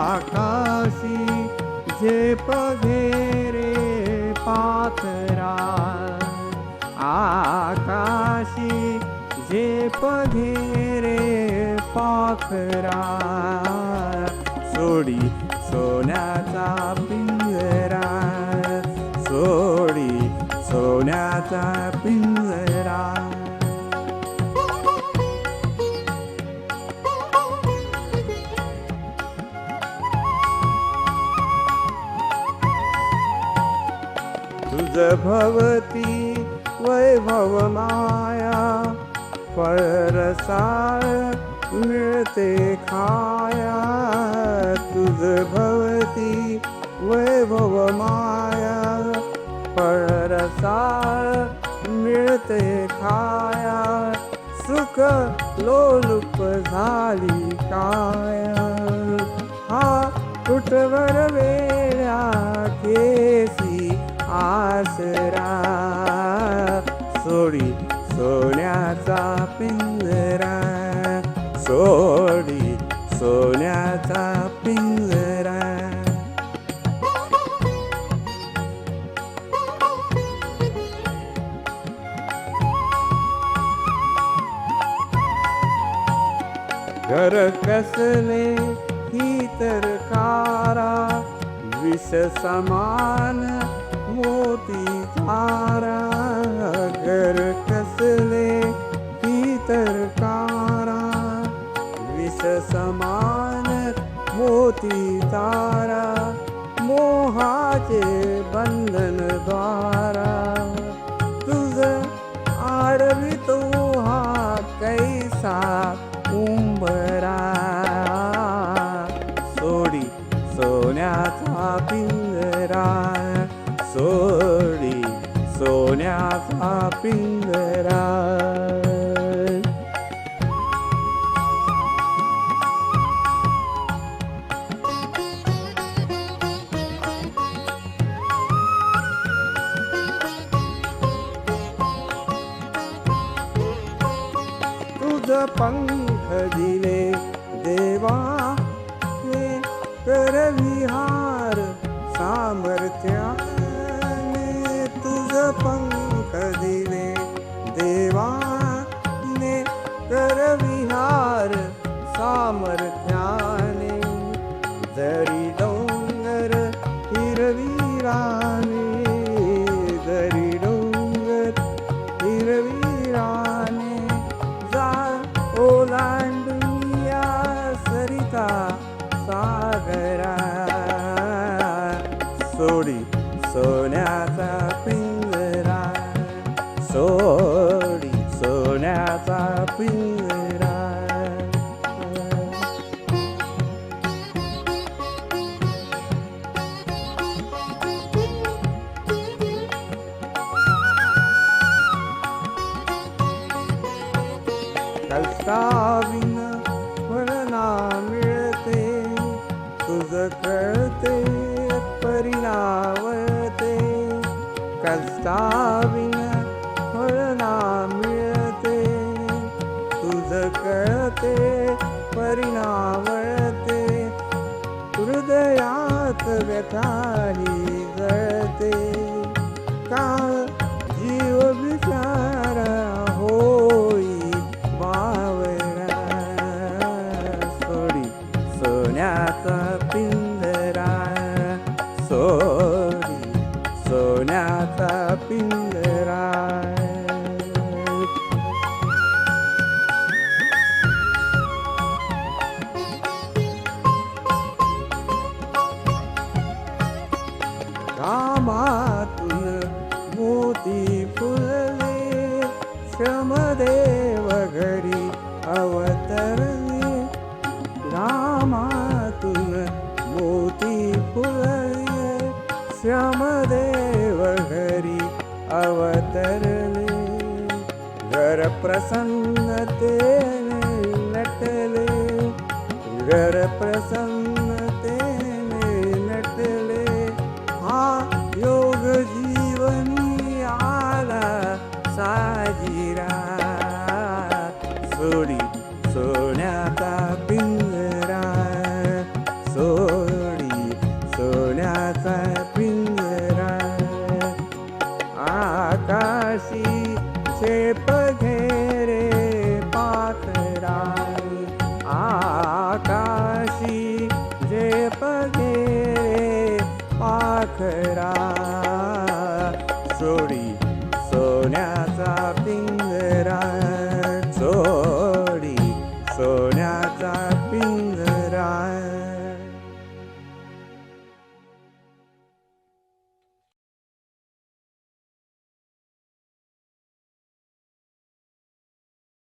आकाशी झेप घेरे पाखरा, आकाशी झेप घेरे पाखरा, सोडी सोन्याचा पिंजरा, सोडी सोन्याचा पिंजरा. तुझ भवती वैभव माया, परसाळ मिळते खाया. तुझ भवती वैभव माया, परसाळ मिळते खाया. सुख लोलुप झाली काया, हा कुठवर वेळा केसी आसरा. सोडी सोन्याचा पिंजरा, सोडी सोन्याचा पिंजरा. घर कसले ही तर कारा, विष समान मोती तारा. घर कसले ही तर कारा, विष समान मोती तारा. मोहाचे बंधन द्वारा, तुझ आडवितो हा कैसा उंबरा. सोडी सोन्याचा पिंजरा, सोडी सोन्याचा पिंजरा. तुझ पंख दिले देवा, हे कर विहार सामर्थ्याने. तुझ पंख दिले देवाने, कर विहार सामर्थ्याने. जरी डोंगर हिरवीराने, जरी डोंगर हिरवीराने. जा ओलांडूया सरिता सागरा, सोडी सोन्याचा पिंजरा, सोडी सोन्याचा पिंजरा. कष्टाविन फळ ना मिळते, तुझ कळते परिणावते. कष्टाविन फळ ना मिळते, तुझ कळते परिणावते. हृदयात व्यथाही जळते, का जीव बिचारा होई बावरा. सोडी सोन्याचा पिंजरा, सोडी सोन्याचा पिंजरा. कामातून मोती फुलले, श्रमदेव घरी अवतरले. रामातून मोती फुलले, श्रमदेव घरी अवतरले. घर प्रसन्नतेने नटले, घर प्रसन्नतेने नटले. हा योग जीवनी आला साजिरा, सोडी